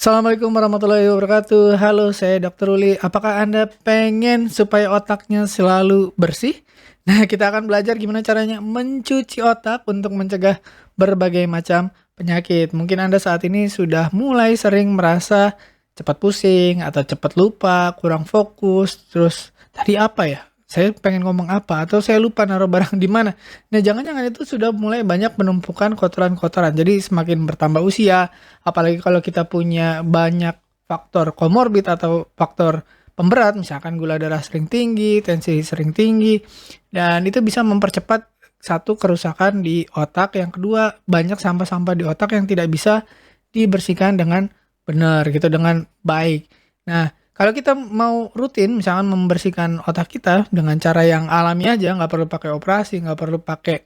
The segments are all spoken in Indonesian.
Assalamualaikum warahmatullahi wabarakatuh. Halo, saya Dr. Uli. Apakah Anda pengen supaya otaknya selalu bersih? Nah, kita akan belajar gimana caranya mencuci otak untuk mencegah berbagai macam penyakit. Mungkin Anda saat ini sudah mulai sering merasa cepat pusing atau cepat lupa, kurang fokus, terus tadi apa ya? Saya pengen ngomong apa atau saya lupa naruh barang di mana. Nah, jangan-jangan itu sudah mulai banyak menumpukan kotoran-kotoran. Jadi semakin bertambah usia, apalagi kalau kita punya banyak faktor komorbid atau faktor pemberat, misalkan gula darah sering tinggi, tensi sering tinggi, dan itu bisa mempercepat satu kerusakan di otak, yang kedua banyak sampah-sampah di otak yang tidak bisa dibersihkan dengan benar gitu, dengan baik. Nah, kalau kita mau rutin misalkan membersihkan otak kita dengan cara yang alami aja, nggak perlu pakai operasi, nggak perlu pakai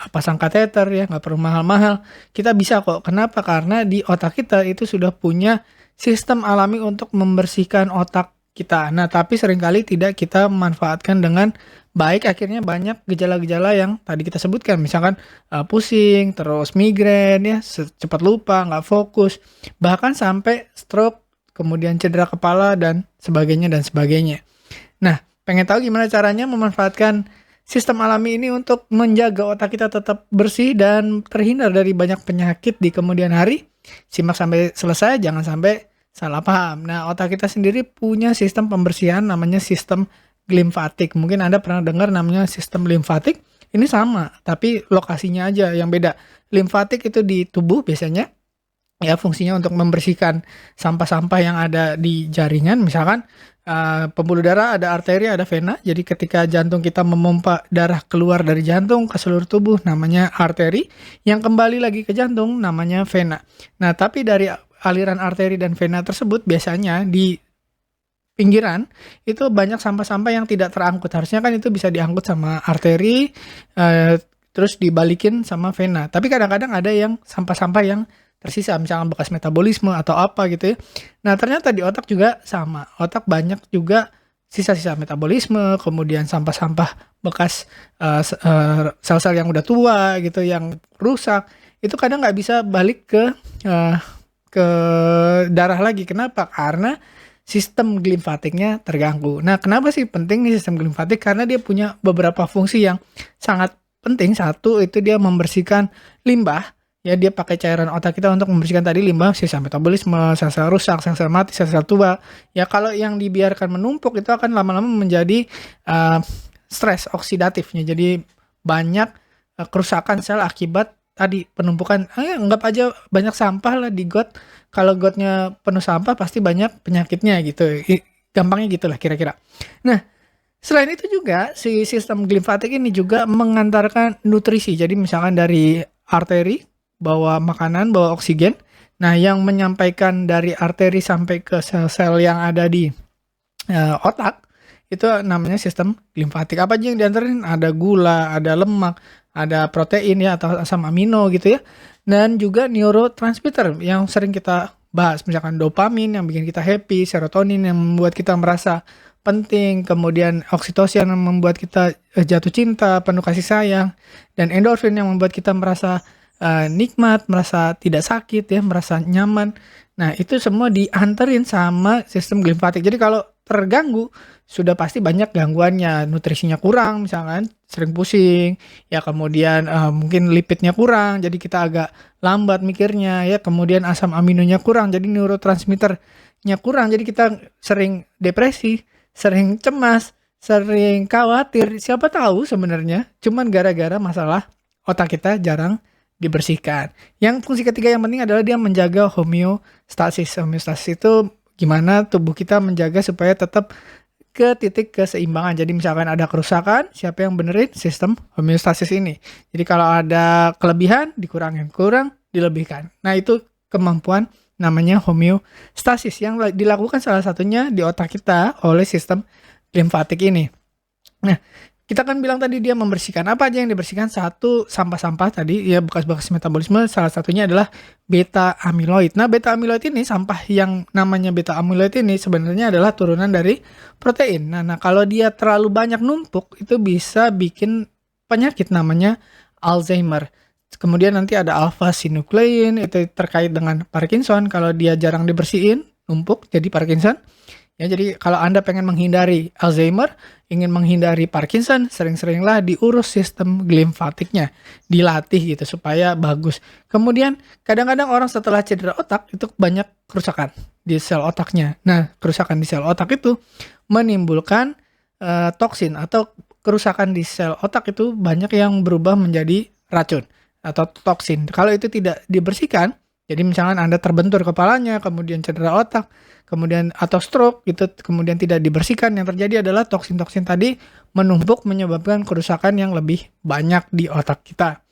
pasang kateter ya, nggak perlu mahal-mahal, kita bisa kok. Kenapa? Karena di otak kita itu sudah punya sistem alami untuk membersihkan otak kita. Nah, tapi seringkali tidak kita manfaatkan dengan baik, akhirnya banyak gejala-gejala yang tadi kita sebutkan, misalkan pusing, terus migrain ya, cepat lupa, nggak fokus, bahkan sampai stroke, kemudian cedera kepala, dan sebagainya, dan sebagainya. Nah, pengen tahu gimana caranya memanfaatkan sistem alami ini untuk menjaga otak kita tetap bersih dan terhindar dari banyak penyakit di kemudian hari? Simak sampai selesai, jangan sampai salah paham. Nah, otak kita sendiri punya sistem pembersihan namanya sistem limfatik. Mungkin Anda pernah dengar namanya sistem limfatik. Ini sama, tapi lokasinya aja yang beda. Limfatik itu di tubuh biasanya, ya, fungsinya untuk membersihkan sampah-sampah yang ada di jaringan. Misalkan pembuluh darah ada arteri, ada vena. Jadi ketika jantung kita memompa darah keluar dari jantung ke seluruh tubuh namanya arteri, yang kembali lagi ke jantung namanya vena. Nah, tapi dari aliran arteri dan vena tersebut biasanya di pinggiran itu banyak sampah-sampah yang tidak terangkut. Harusnya kan itu bisa diangkut sama arteri, terus dibalikin sama vena. Tapi kadang-kadang ada yang sampah-sampah yang tersisa, misalkan bekas metabolisme atau apa gitu ya. Nah, ternyata di otak juga sama. Otak banyak juga sisa-sisa metabolisme, kemudian sampah-sampah bekas sel-sel yang udah tua gitu, yang rusak. Itu kadang nggak bisa balik ke darah lagi. Kenapa? Karena sistem limfatiknya terganggu. Nah, kenapa sih penting nih sistem limfatik? Karena dia punya beberapa fungsi yang sangat penting. Satu, itu dia membersihkan limbah. Ya, dia pakai cairan otak kita untuk membersihkan tadi limbah, sisa metabolisme, sel-sel rusak, sel-sel mati, sel-sel tua. Ya, kalau yang dibiarkan menumpuk itu akan lama-lama menjadi stres oksidatifnya. Jadi banyak kerusakan sel akibat tadi penumpukan. Anggap aja banyak sampah lah di got. Kalau gotnya penuh sampah pasti banyak penyakitnya gitu. Gampangnya gitulah kira-kira. Nah, selain itu juga si sistem limfatik ini juga mengantarkan nutrisi. Jadi misalkan dari arteri bawa makanan, bawa oksigen. Nah, yang menyampaikan dari arteri sampai ke sel-sel yang ada di otak itu namanya sistem limfatik. Apa aja yang diantarin? Ada gula, ada lemak, ada protein ya, atau asam amino gitu ya. Dan juga neurotransmitter yang sering kita bahas, misalkan dopamin yang bikin kita happy, serotonin yang membuat kita merasa penting, kemudian oksitosin yang membuat kita jatuh cinta, penuh kasih sayang, dan endorfin yang membuat kita merasa nikmat, merasa tidak sakit ya, merasa nyaman. Nah, itu semua dianterin sama sistem limfatik. Jadi kalau terganggu, sudah pasti banyak gangguannya. Nutrisinya kurang, misalkan sering pusing, ya, kemudian mungkin lipidnya kurang, jadi kita agak lambat mikirnya ya, kemudian asam aminonya kurang, jadi neurotransmitternya kurang, jadi kita sering depresi, sering cemas, sering khawatir. Siapa tahu sebenarnya cuman gara-gara masalah otak kita jarang dibersihkan. Yang fungsi ketiga yang penting adalah dia menjaga homeostasis. Homeostasis itu gimana tubuh kita menjaga supaya tetap ke titik keseimbangan. Jadi misalkan ada kerusakan, siapa yang benerin? Sistem homeostasis ini. Jadi kalau ada kelebihan, dikurangin, kurang, dilebihkan. Nah, itu kemampuan namanya homeostasis yang dilakukan salah satunya di otak kita oleh sistem limfatik ini. Nah, kita kan bilang tadi dia membersihkan. Apa aja yang dibersihkan? Satu, sampah-sampah tadi, ya, bekas-bekas metabolisme. Salah satunya adalah beta amyloid. Nah, beta amyloid ini, sampah yang namanya beta amyloid ini sebenarnya adalah turunan dari protein. Nah, kalau dia terlalu banyak numpuk, itu bisa bikin penyakit namanya Alzheimer. Kemudian nanti ada alpha-synuclein, itu terkait dengan Parkinson, kalau dia jarang dibersihin, numpuk jadi Parkinson. Ya, jadi kalau Anda pengen menghindari Alzheimer, ingin menghindari Parkinson, sering-seringlah diurus sistem limfatiknya, dilatih gitu supaya bagus. Kemudian kadang-kadang orang setelah cedera otak itu banyak kerusakan di sel otaknya. Nah, kerusakan di sel otak itu menimbulkan toksin atau kerusakan di sel otak itu banyak yang berubah menjadi racun atau toksin. Kalau itu tidak dibersihkan, jadi misalkan Anda terbentur kepalanya, kemudian cedera otak, kemudian atau stroke gitu, kemudian tidak dibersihkan, yang terjadi adalah toksin-toksin tadi menumpuk menyebabkan kerusakan yang lebih banyak di otak kita.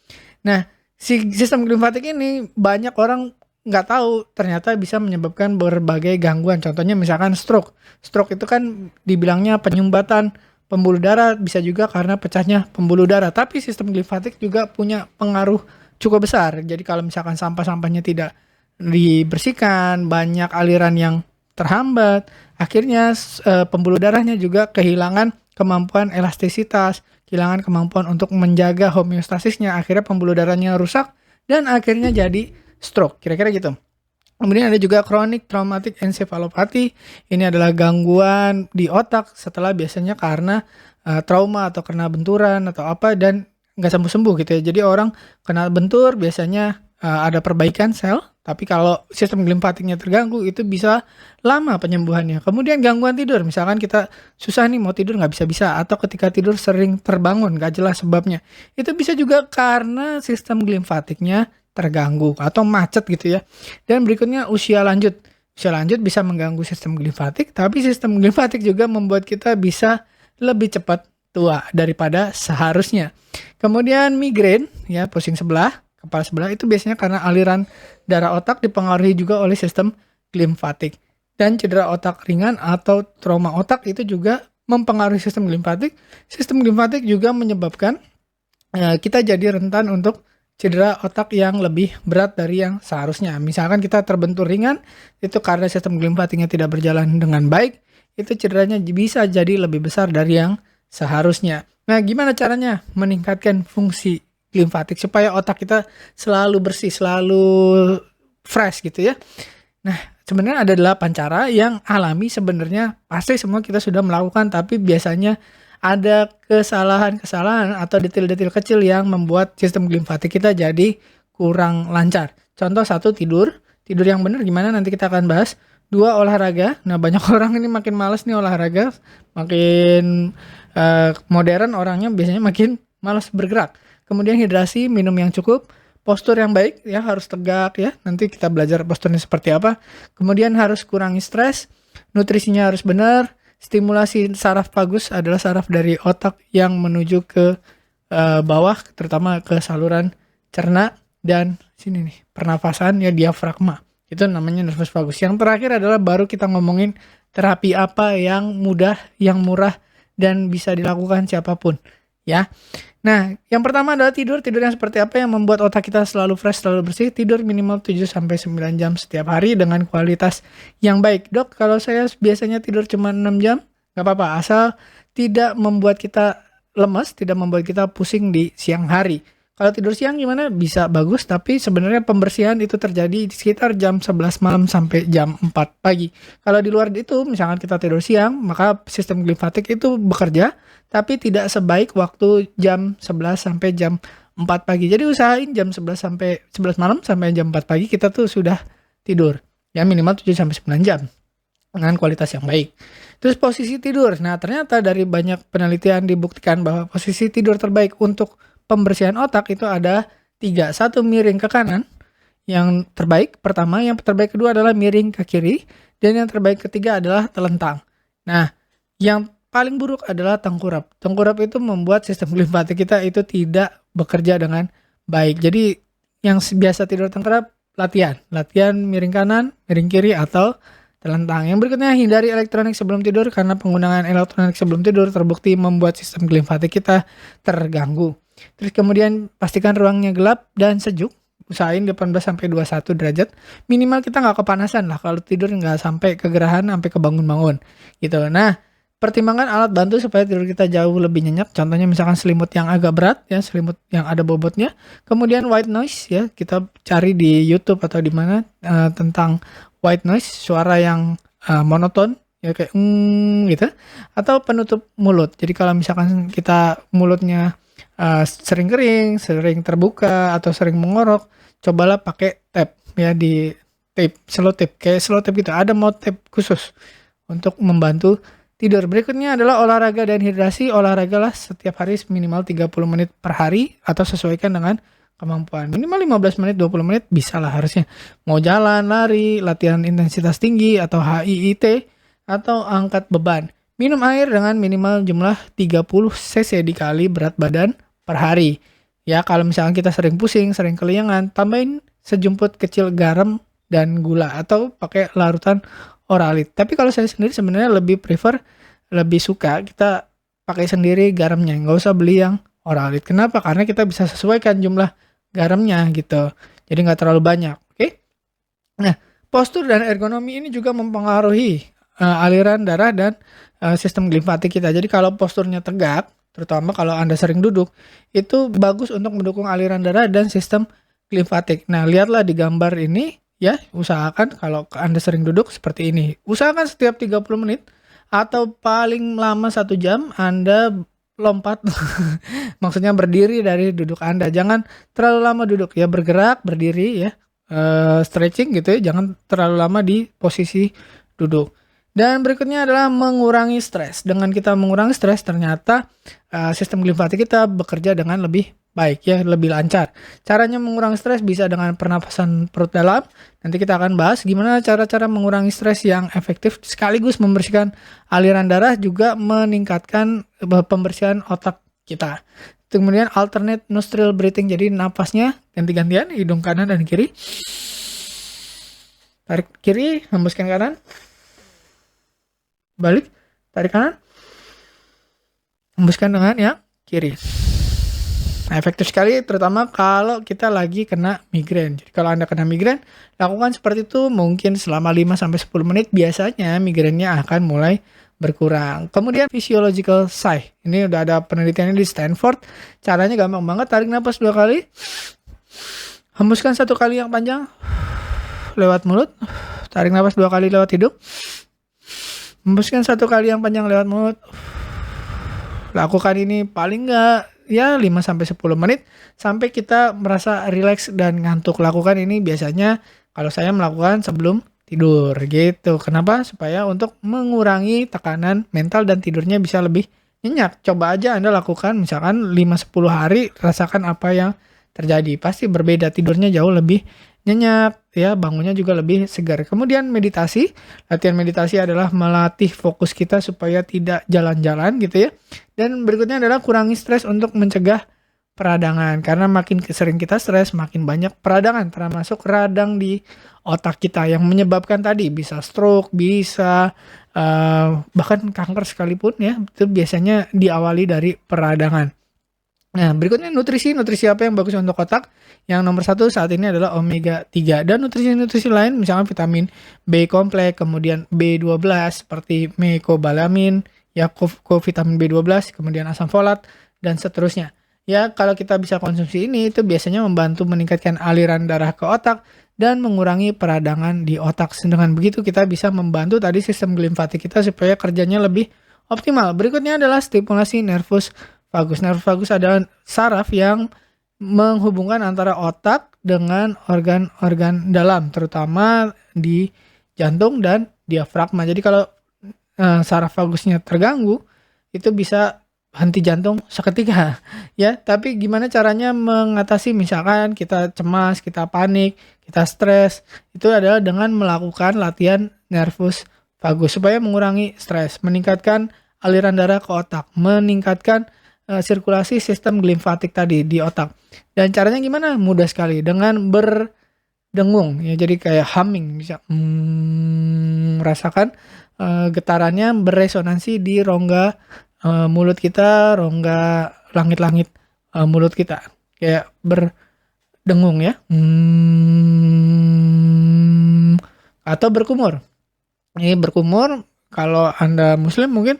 Nah, si sistem limfatik ini banyak orang nggak tahu ternyata bisa menyebabkan berbagai gangguan. Contohnya misalkan stroke. Stroke itu kan dibilangnya penyumbatan pembuluh darah, bisa juga karena pecahnya pembuluh darah. Tapi sistem limfatik juga punya pengaruh cukup besar. Jadi kalau misalkan sampah-sampahnya tidak dibersihkan, banyak aliran yang terhambat, akhirnya pembuluh darahnya juga kehilangan kemampuan elastisitas, kehilangan kemampuan untuk menjaga homeostasisnya, akhirnya pembuluh darahnya rusak dan akhirnya jadi stroke, kira-kira gitu. Kemudian ada juga chronic traumatic encephalopathy. Ini adalah gangguan di otak setelah biasanya karena trauma atau kena benturan atau apa dan nggak sembuh-sembuh gitu ya. Jadi orang kena bentur biasanya ada perbaikan sel, tapi kalau sistem limfatiknya terganggu itu bisa lama penyembuhannya. Kemudian gangguan tidur, misalkan kita susah nih mau tidur nggak bisa-bisa, atau ketika tidur sering terbangun nggak jelas sebabnya. Itu bisa juga karena sistem limfatiknya terganggu atau macet gitu ya. Dan berikutnya usia lanjut. Usia lanjut bisa mengganggu sistem limfatik, tapi sistem limfatik juga membuat kita bisa lebih cepat tua daripada seharusnya. Kemudian migrain, ya pusing sebelah, kepala sebelah itu biasanya karena aliran darah otak dipengaruhi juga oleh sistem limfatik. Dan cedera otak ringan atau trauma otak itu juga mempengaruhi sistem limfatik. Sistem limfatik juga menyebabkan kita jadi rentan untuk cedera otak yang lebih berat dari yang seharusnya. Misalkan kita terbentur ringan, itu karena sistem limfatiknya tidak berjalan dengan baik, itu cederanya bisa jadi lebih besar dari yang seharusnya. Nah, gimana caranya meningkatkan fungsi limfatik supaya otak kita selalu bersih, selalu fresh gitu ya. Nah, sebenarnya ada 8 cara yang alami sebenarnya pasti semua kita sudah melakukan, tapi biasanya ada kesalahan-kesalahan atau detail-detail kecil yang membuat sistem limfatik kita jadi kurang lancar. Contoh 1, tidur. Tidur yang benar gimana nanti kita akan bahas. 2, olahraga. Nah, banyak orang ini makin malas nih olahraga, makin modern orangnya biasanya makin malas bergerak. Kemudian hidrasi, minum yang cukup, postur yang baik ya, harus tegak ya. Nanti kita belajar posturnya seperti apa. Kemudian harus kurangi stres, nutrisinya harus benar, stimulasi saraf vagus adalah saraf dari otak yang menuju ke bawah, terutama ke saluran cerna dan sini nih, pernafasan ya, diafragma. Itu namanya nervus vagus. Yang terakhir adalah baru kita ngomongin terapi apa yang mudah, yang murah dan bisa dilakukan siapapun ya. Nah, yang pertama adalah tidur. Tidur yang seperti apa yang membuat otak kita selalu fresh, selalu bersih? Tidur minimal 7-9 jam setiap hari dengan kualitas yang baik. Dok, kalau saya biasanya tidur cuma 6 jam, nggak apa-apa. Asal tidak membuat kita lemes, tidak membuat kita pusing di siang hari. Kalau tidur siang gimana? Bisa bagus, tapi sebenarnya pembersihan itu terjadi di sekitar jam 11 malam sampai jam 4 pagi. Kalau di luar itu, misalkan kita tidur siang, maka sistem limfatik itu bekerja, tapi tidak sebaik waktu jam 11 sampai jam 4 pagi. Jadi usahain jam 11 sampai 11 malam sampai jam 4 pagi kita tuh sudah tidur. Ya minimal 7 sampai 9 jam dengan kualitas yang baik. Terus posisi tidur. Nah, ternyata dari banyak penelitian dibuktikan bahwa posisi tidur terbaik untuk pembersihan otak itu ada 3. 1, miring ke kanan. Yang terbaik pertama, yang terbaik kedua adalah miring ke kiri, dan yang terbaik ketiga adalah telentang. Nah, yang paling buruk adalah tengkurap. Tengkurap itu membuat sistem limfatik kita itu tidak bekerja dengan baik. Jadi yang biasa tidur tengkurap, latihan miring kanan, miring kiri atau telentang. Yang berikutnya, hindari elektronik sebelum tidur, karena penggunaan elektronik sebelum tidur terbukti membuat sistem limfatik kita terganggu. Terus kemudian pastikan ruangnya gelap dan sejuk. Usahain 18-21 derajat. Minimal kita nggak kepanasan lah. Kalau tidur nggak sampai kegerahan, sampai kebangun-bangun gitu. Nah, pertimbangkan alat bantu supaya tidur kita jauh lebih nyenyak. Contohnya misalkan selimut yang agak berat ya, selimut yang ada bobotnya. Kemudian white noise ya, kita cari di YouTube atau di mana tentang white noise, suara yang monoton ya kayak gitu. Atau penutup mulut. Jadi kalau misalkan kita mulutnya sering kering, sering terbuka atau sering mengorok, cobalah pakai tape ya, di tape, selotip kayak selotip gitu. Ada mouth tape khusus untuk membantu tidur. Berikutnya adalah olahraga dan hidrasi. Olahragalah setiap hari minimal 30 menit per hari atau sesuaikan dengan kemampuan. Minimal 15 menit, 20 menit bisa lah harusnya. Mau jalan, lari, latihan intensitas tinggi atau HIIT atau angkat beban. Minum air dengan minimal jumlah 30 cc dikali berat badan per hari. Ya, kalau misalnya kita sering pusing, sering keliangan, tambahin sejumput kecil garam dan gula atau pakai larutan Oralit. Tapi kalau saya sendiri sebenarnya lebih suka kita pakai sendiri garamnya, nggak usah beli yang Oralit. Kenapa? Karena kita bisa sesuaikan jumlah garamnya gitu. Jadi nggak terlalu banyak. Oke? Nah, postur dan ergonomi ini juga mempengaruhi aliran darah dan sistem limfatik kita. Jadi kalau posturnya tegak, terutama kalau Anda sering duduk, itu bagus untuk mendukung aliran darah dan sistem limfatik. Nah, lihatlah di gambar ini ya, usahakan kalau Anda sering duduk seperti ini. Usahakan setiap 30 menit atau paling lama 1 jam Anda lompat. Maksudnya berdiri dari duduk Anda. Jangan terlalu lama duduk ya, bergerak, berdiri ya. Stretching gitu ya, jangan terlalu lama di posisi duduk. Dan berikutnya adalah mengurangi stres. Dengan kita mengurangi stres, ternyata sistem limfatik kita bekerja dengan lebih baik ya, lebih lancar. Caranya mengurangi stres bisa dengan pernapasan perut dalam. Nanti kita akan bahas gimana cara-cara mengurangi stres yang efektif sekaligus membersihkan aliran darah, juga meningkatkan pembersihan otak kita. Kemudian alternate nostril breathing, jadi napasnya ganti-gantian, hidung kanan dan kiri. Tarik kiri, hembuskan kanan. Balik, tarik kanan, hembuskan dengan yang kiri. Nah, efektif sekali terutama kalau kita lagi kena migrain. Jadi kalau Anda kena migrain, lakukan seperti itu mungkin selama 5-10 menit, biasanya migrainnya akan mulai berkurang. Kemudian physiological sigh. Ini udah ada penelitiannya di Stanford. Caranya gampang banget, tarik nafas 2 kali. Hembuskan 1 kali yang panjang lewat mulut. Tarik nafas 2 kali lewat hidung. Hembuskan 1 kali yang panjang lewat mulut. Lakukan ini paling enggak ya 5-10 menit sampai kita merasa rileks dan ngantuk. Lakukan ini biasanya kalau saya melakukan sebelum tidur gitu. Kenapa? Supaya untuk mengurangi tekanan mental dan tidurnya bisa lebih nyenyak. Coba aja Anda lakukan misalkan 5-10 hari, rasakan apa yang terjadi. Pasti berbeda, tidurnya jauh lebih nyenyak ya, bangunnya juga lebih segar. Kemudian meditasi. Latihan meditasi adalah melatih fokus kita supaya tidak jalan-jalan gitu ya. Dan berikutnya adalah kurangi stres untuk mencegah peradangan. Karena makin sering kita stres, makin banyak peradangan, termasuk radang di otak kita yang menyebabkan tadi bisa stroke, bisa bahkan kanker sekalipun ya, itu biasanya diawali dari peradangan. Nah, berikutnya nutrisi apa yang bagus untuk otak? Yang nomor 1 saat ini adalah omega 3 dan nutrisi lain misalnya vitamin B kompleks, kemudian B12 seperti mecobalamin, ya vitamin B12, kemudian asam folat dan seterusnya. Ya, kalau kita bisa konsumsi ini itu biasanya membantu meningkatkan aliran darah ke otak dan mengurangi peradangan di otak. Dengan begitu kita bisa membantu tadi sistem limfatik kita supaya kerjanya lebih optimal. Berikutnya adalah stimulasi nervus vagus. Nervus vagus adalah saraf yang menghubungkan antara otak dengan organ-organ dalam, terutama di jantung dan diafragma. Jadi kalau saraf vagusnya terganggu, itu bisa henti jantung seketika ya. Tapi gimana caranya mengatasi misalkan kita cemas, kita panik, kita stres, itu adalah dengan melakukan latihan nervus vagus supaya mengurangi stres, meningkatkan aliran darah ke otak, meningkatkan sirkulasi sistem limfatik tadi di otak. Dan caranya gimana? Mudah sekali, dengan berdengung ya, jadi kayak humming, bisa merasakan getarannya beresonansi di rongga mulut kita, rongga langit-langit mulut kita, kayak berdengung ya, atau berkumur. Ini berkumur Kalau Anda muslim mungkin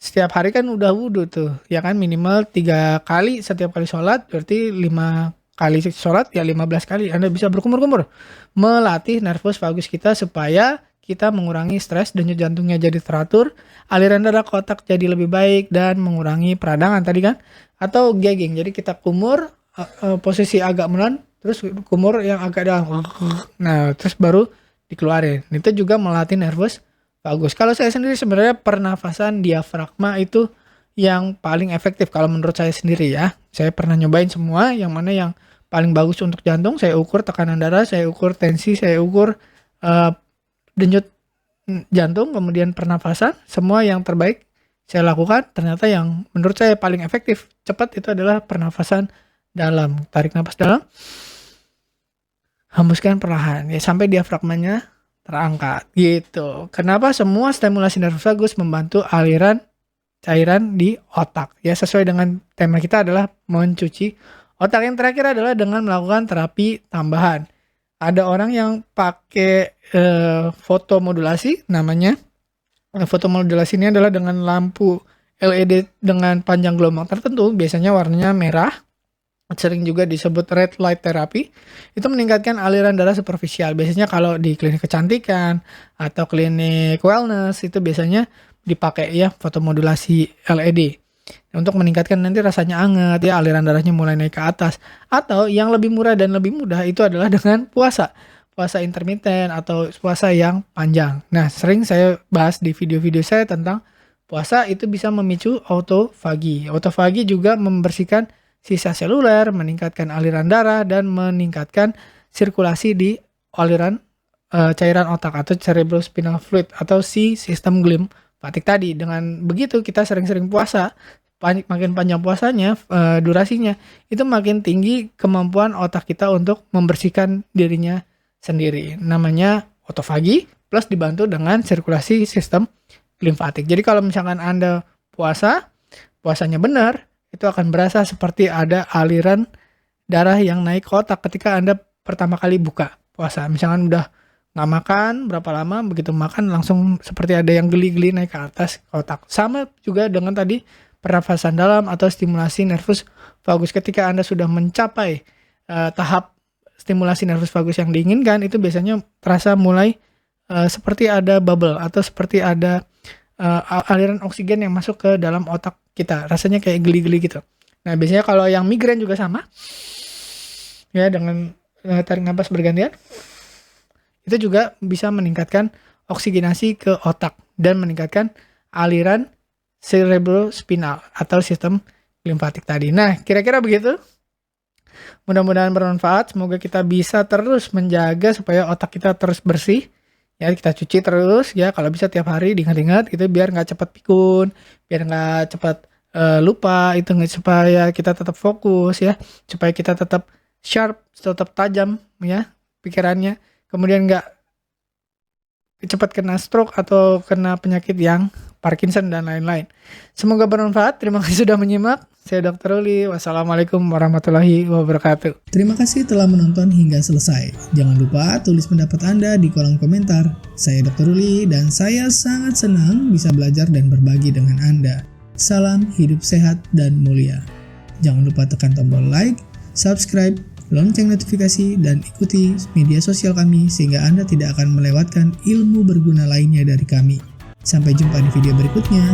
setiap hari kan udah wudhu tuh, ya kan minimal 3 kali setiap kali sholat, berarti 5 kali sholat ya 15 kali Anda bisa berkumur-kumur. Melatih nervus vagus kita supaya kita mengurangi stres, denyut jantungnya jadi teratur, aliran darah ke otak jadi lebih baik dan mengurangi peradangan tadi kan. Atau gagging, jadi kita kumur posisi agak menon, terus kumur yang agak dalam. Nah, terus baru dikeluarin. Itu juga melatih nervus bagus. Kalau saya sendiri sebenarnya pernafasan diafragma itu yang paling efektif kalau menurut saya sendiri ya. Saya pernah nyobain semua, yang mana yang paling bagus untuk jantung, saya ukur tekanan darah, saya ukur tensi, saya ukur denyut jantung, kemudian pernafasan, semua yang terbaik saya lakukan. Ternyata yang menurut saya paling efektif, cepat itu adalah pernafasan dalam. Tarik nafas dalam, hembuskan perlahan ya sampai diafragmanya terangkat gitu. Kenapa? Semua stimulasi nervus vagus membantu aliran cairan di otak ya, sesuai dengan tema kita adalah mencuci otak. Yang terakhir adalah dengan melakukan terapi tambahan. Ada orang yang pakai fotomodulasi namanya. Fotomodulasi ini adalah dengan lampu LED dengan panjang gelombang tertentu, biasanya warnanya merah, sering juga disebut red light therapy. Itu meningkatkan aliran darah superficial. Biasanya kalau di klinik kecantikan atau klinik wellness itu biasanya dipakai ya fotomodulasi LED untuk meningkatkan nanti rasanya anget ya, aliran darahnya mulai naik ke atas. Atau yang lebih murah dan lebih mudah itu adalah dengan puasa intermittent atau puasa yang panjang. Nah, sering saya bahas di video-video saya tentang puasa itu bisa memicu autofagi. Autofagi juga membersihkan sisa seluler, meningkatkan aliran darah, dan meningkatkan sirkulasi di aliran cairan otak atau cerebrospinal fluid atau si sistem limfatik tadi. Dengan begitu kita sering-sering puasa, makin panjang puasanya, durasinya, itu makin tinggi kemampuan otak kita untuk membersihkan dirinya sendiri. Namanya autofagi plus dibantu dengan sirkulasi sistem limfatik. Jadi kalau misalkan Anda puasanya benar, itu akan berasa seperti ada aliran darah yang naik ke otak ketika Anda pertama kali buka puasa. Misalkan udah nggak makan berapa lama, begitu makan langsung seperti ada yang geli-geli naik ke atas ke otak. Sama juga dengan tadi pernafasan dalam atau stimulasi nervus vagus. Ketika Anda sudah mencapai tahap stimulasi nervus vagus yang diinginkan, itu biasanya terasa mulai seperti ada bubble atau seperti ada aliran oksigen yang masuk ke dalam otak kita, rasanya kayak geli-geli gitu. Nah, biasanya kalau yang migrain juga sama ya, dengan tarik nafas bergantian, itu juga bisa meningkatkan oksigenasi ke otak dan meningkatkan aliran cerebrospinal atau sistem limfatik tadi. Nah, kira-kira begitu. Mudah-mudahan bermanfaat. Semoga kita bisa terus menjaga supaya otak kita terus bersih. Ya, kita cuci terus ya, kalau bisa tiap hari diingat-ingat gitu, biar nggak cepat pikun, biar nggak cepat lupa, itu supaya kita tetap fokus ya, supaya kita tetap sharp, tetap tajam ya pikirannya, kemudian nggak cepat kena stroke atau kena penyakit yang Parkinson dan lain-lain. Semoga bermanfaat. Terima kasih sudah menyimak. Saya Dr. Uli. Wassalamualaikum warahmatullahi wabarakatuh. Terima kasih telah menonton hingga selesai. Jangan lupa tulis pendapat Anda di kolom komentar. Saya Dr. Uli dan saya sangat senang bisa belajar dan berbagi dengan Anda. Salam hidup sehat dan mulia. Jangan lupa tekan tombol like, subscribe, lonceng notifikasi, dan ikuti media sosial kami sehingga Anda tidak akan melewatkan ilmu berguna lainnya dari kami. Sampai jumpa di video berikutnya.